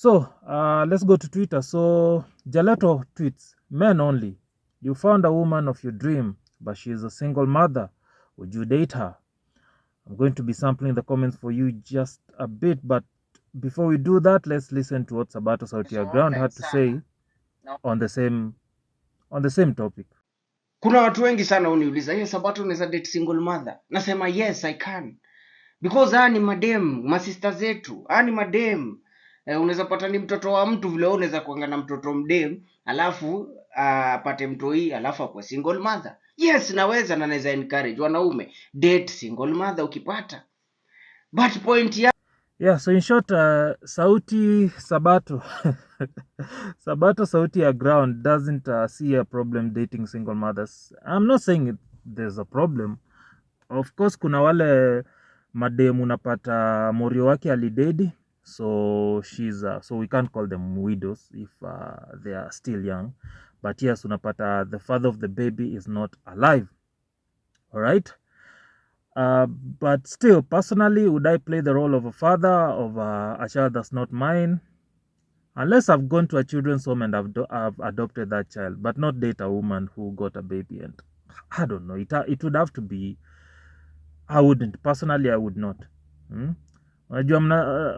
Let's go to Twitter. So Gelato tweets, men only. You found a woman of your dream, but she is a single mother. Would you date her? I'm going to be sampling the comments for you just a bit, but before we do that, let's listen to what Sabato Sauti Ground had to say on the same topic. Kuna watu wengi sana uniuliza, hiyo Sabato unaweza date single mother? Nasema yes I can. Because ni madem, masista zetu, ni madem. Unaweza pata ni mtoto wa mtu vile unaweza kuanga na mtoto mdem, alafu apate mtoi, alafu akwe single mother. Yes, naweza na naweza encourage wanaume date single mother ukipata. But point ya so in short, Sauti Sabato Sabato Sauti ya Ground doesn't see a problem dating single mothers. I'm not saying there's a problem. Of course kuna wale mademu unapata morio wake alidedi, so so we can't call them widows if they are still young, but yes, unapata the father of the baby is not alive. All right. But still, personally, would I play the role of a father of a child that's not mine? Unless I've gone to a children's home and I've adopted that child, but not date a woman who got a baby. And I don't know, it would have to be, I wouldn't. Personally, I would not. Unajua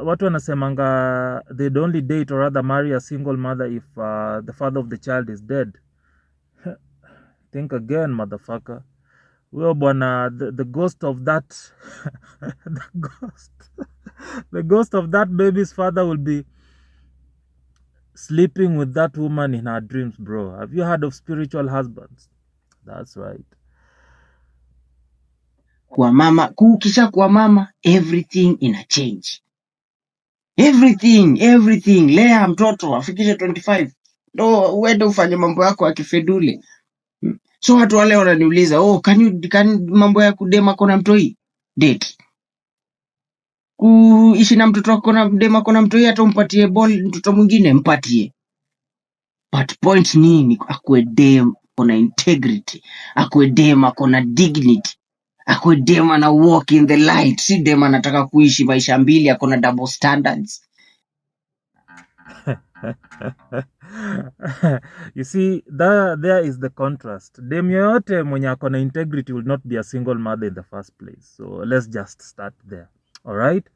watu wanasemanga they'd only date or rather marry a single mother if the father of the child is dead. Think again, motherfucker. Well, bwana, the ghost of that the ghost of that baby's father will be sleeping with that woman in her dreams, bro. Have you heard of spiritual husbands? That's right. kwa mama, kukisha kwa mama, everything ina change. Everything. Lea mtoto afikishe 25. Ndo uende ufanye mambo yako ya kifedule. So watu wale wananiuliza, can mambo ya kudema kona mtoi? Date. Kuishi na mtoto wako na dema kona mtoi, hata umpatie ball mtoto mwingine mpatie. But point ni akwe dem kona integrity, akwe dem akona dignity, akwe dem ana walk in the light, si dem anataka kuishi maisha mbili akona double standards. You see, there is the contrast. Dem yoyote mwenye akona integrity will not be a single mother in the first place. So let's just start there. All right?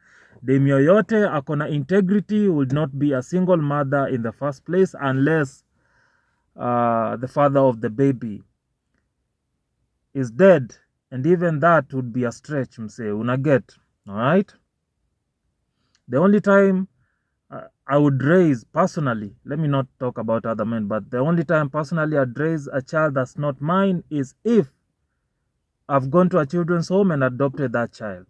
Dem yoyote akona integrity will not be a single mother in the first place unless the father of the baby is dead, and even that would be a stretch, mse, unaget. All right? The only time I would raise personally, let me not talk about other men, but the only time personally I'd raise a child that's not mine is if I've gone to a children's home and adopted that child.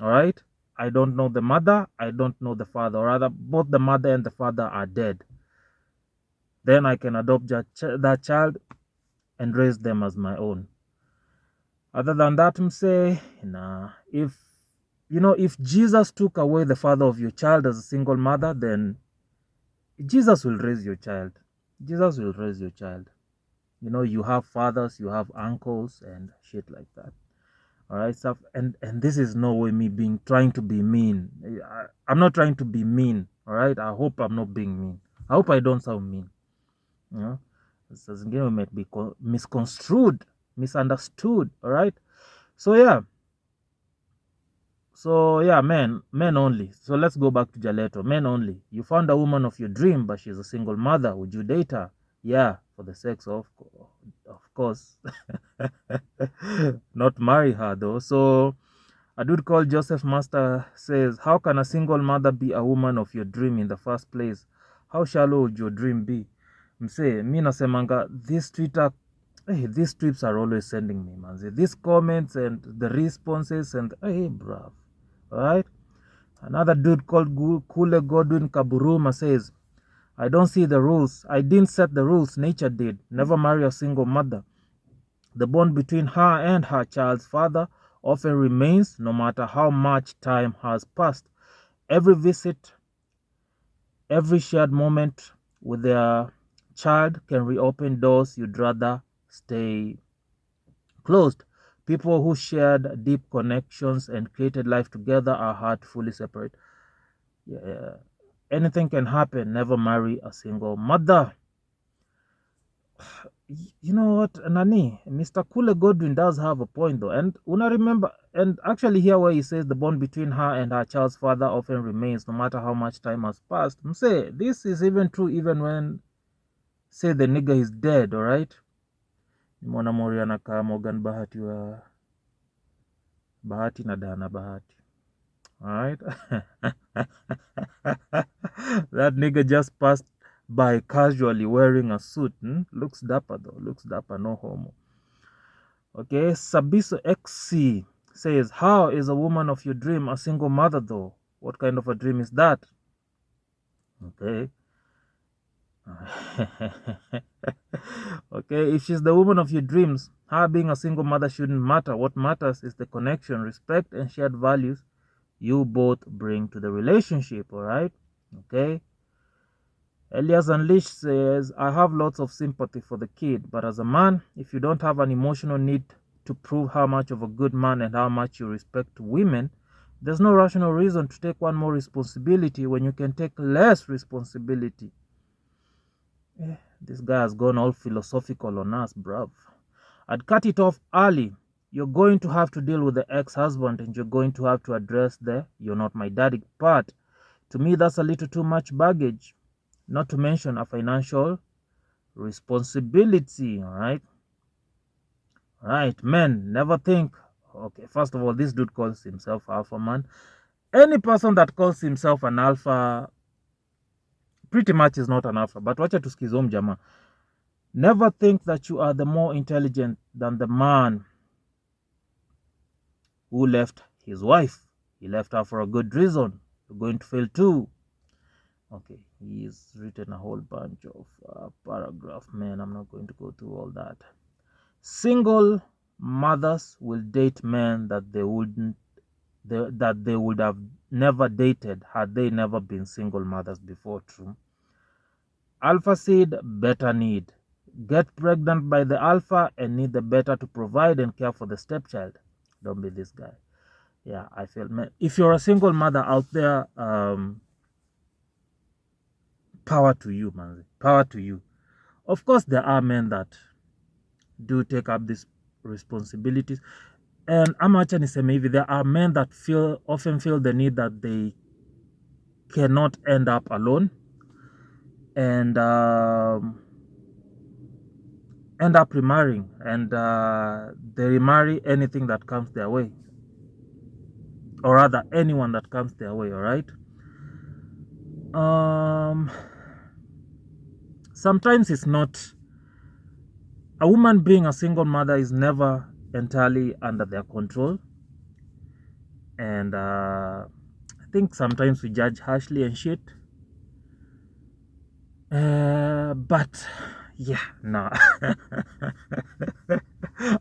All right? I don't know the mother, I don't know the father, or rather both the mother and the father are dead. Then I can adopt that child and raise them as my own. Other than that, say, nah, if Jesus took away the father of your child as a single mother, then Jesus will raise your child. Jesus will raise your child. You have fathers, you have uncles and shit like that. All right, stuff. And this is no way me trying to be mean. I'm not trying to be mean. All right, I hope I'm not being mean. I hope I don't sound mean. It might be misconstrued, misunderstood. All right. So yeah, men only. So let's go back to Jaleto. Men only. You found a woman of your dream, but she's a single mother. Would you date her? Yeah, for the sex of course. Not marry her though. So a dude called Joseph Master says, how can a single mother be a woman of your dream in the first place? How shallow would your dream be? Mse, mi nasemanga, these tweets are always sending me, man. These comments and the responses and hey, bruv. Alright? Another dude called Kule Godwin Kaburuma says, I don't see the rules. I didn't set the rules. Nature did. Never marry a single mother. The bond between her and her child's father often remains no matter how much time has passed. Every visit, every shared moment with their child can reopen doors you'd rather stay closed. People who shared deep connections and created life together are hard to fully separate. Yeah. anything can happen. Never marry a single mother. You know what, Nani? Mr. Kule Godwin does have a point though. And una remember, and actually here where he says the bond between her and her child's father often remains no matter how much time has passed. Say this is even true even when, say, the nigga is dead, alright? Mwana mori anakaa Morgan Bahati wa Bahati na Dana Bahati. Alright? That nigga just passed by casually wearing a suit. Looks dapper though. Looks dapper, no homo. Okay, Sabiso XC says, how is a woman of your dream a single mother though? What kind of a dream is that? Okay. Okay, if she's the woman of your dreams, her being a single mother shouldn't matter. What matters is the connection, respect, and shared values you both bring to the relationship, all right? Okay. Elias Unleashed says, I have lots of sympathy for the kid, but as a man, if you don't have an emotional need to prove how much of a good man and how much you respect women, there's no rational reason to take one more responsibility when you can take less responsibility. This guy has gone all philosophical on us, bruv. I'd cut it off early. You're going to have to deal with the ex-husband and you're going to have to address the "you're not my daddy" part. To me, that's a little too much baggage. Not to mention a financial responsibility, all right? All right, men, never think. Okay, first of all, this dude calls himself alpha man. Any person that calls himself an alpha pretty much is not an alpha. But wacha tusikize jamaa. Never think that you are the more intelligent than the man who left his wife. He left her for a good reason. You're going to fail too. Okay, he's written a whole bunch of paragraph. Man, I'm not going to go through all that. Single mothers will date men that they would have never dated had they never been single mothers before. True. Alpha seed, better need. Get pregnant by the alpha and need the beta to provide and care for the stepchild. Don't be this guy. Yeah, I feel, man, if you're a single mother out there, power to you, man. Power to you. Of course, there are men that do take up these responsibilities. And I'm actually saying maybe there are men that often feel the need that they cannot end up alone and end up remarrying, and they remarry anything that comes their way, or rather anyone that comes their way, all right? Sometimes it's not, a woman being a single mother is never entirely under their control, and I think sometimes we judge harshly and shit, but yeah, no.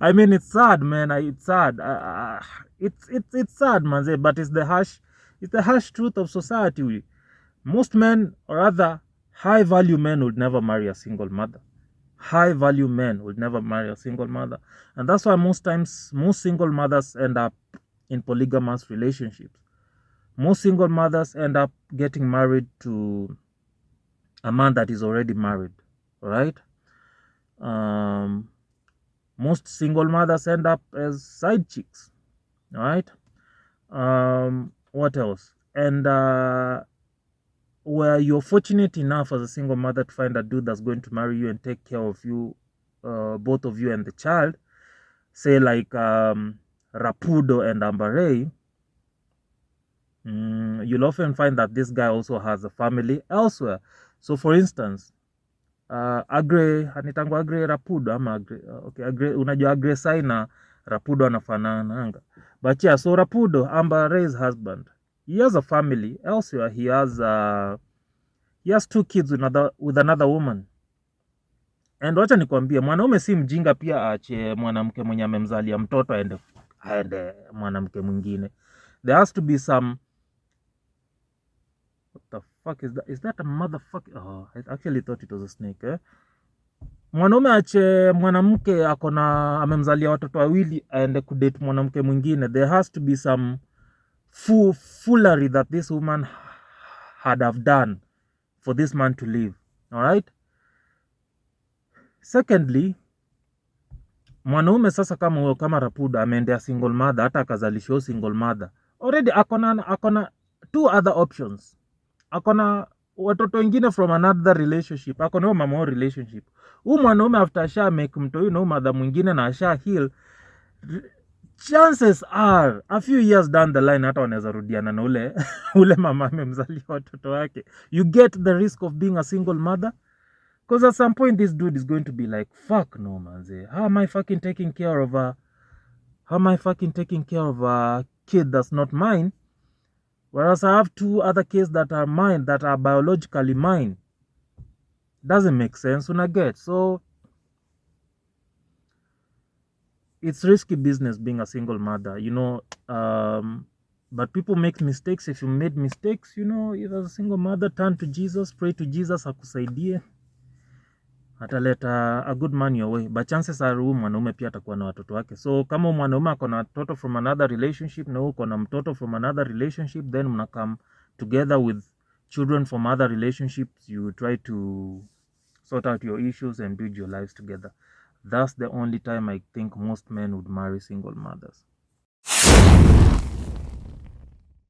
I mean, it's sad, man. It's sad. It's sad, man. But it's the harsh truth of society. Most men, or rather, high value men, would never marry a single mother. High value men would never marry a single mother, and that's why most times most single mothers end up in polygamous relationships. Most single mothers end up getting married to a man that is already married, right? Most single mothers end up as side chicks, right? What else? And where you're fortunate enough as a single mother to find a dude that's going to marry you and take care of you, both of you and the child, say like Rapudo and Ambarei, you'll often find that this guy also has a family elsewhere. So for instance, Agre Rapudo ama Agre, okay, Agre, unajua Agre Saina Rapudo anafanana, but yeah, so Rapudo, Ambarei's husband, he has a family elsewhere. He has 2 kids with another woman. And wacha nikwambie, mwanaume si mjinga pia aache mwanamke mwenye amemzalia mtoto aende mwanamke mwingine. There has to be some, what the fuck is that? Is that a motherfucker? Oh, I actually thought it was a snake, eh? Mwanaume ache mwanamke akona amemzalia watoto wawili aende kudate mwanamke mwingine. There has to be some foolery that this woman had have done for this man to live. All right. Secondly, mwanaume sasa kama huyo, kama Rapuda ameendea single mother, hata akazalisha single mother, already akona two other options. Akona watoto wengine from another relationship, akona huyo mama relationship. Huyu mwanaume after asha make mtoi na mother mwingine na asha heal, chances are a few years down the line hata wanaweza rudiana na ule mama amemzalia watoto wake. You get the risk of being a single mother. Because at some point, this dude is going to be like, fuck no, man. How am I fucking taking care of a kid that's not mine? Whereas I have two other kids that are mine, that are biologically mine. Doesn't make sense when I get. So, it's risky business being a single mother, but people make mistakes. If you made mistakes, if as a single mother, turn to Jesus, pray to Jesus, akusaidie. Ataleta a good man your way, but chances are huyu mwanaume pia atakuwa na watoto wake. So kama mwanaume ako na mtoto from another relationship na uko na mtoto from another relationship, then mna come together with children from other relationships, you try to sort out your issues and build your lives together. That's the only time I think most men would marry single mothers.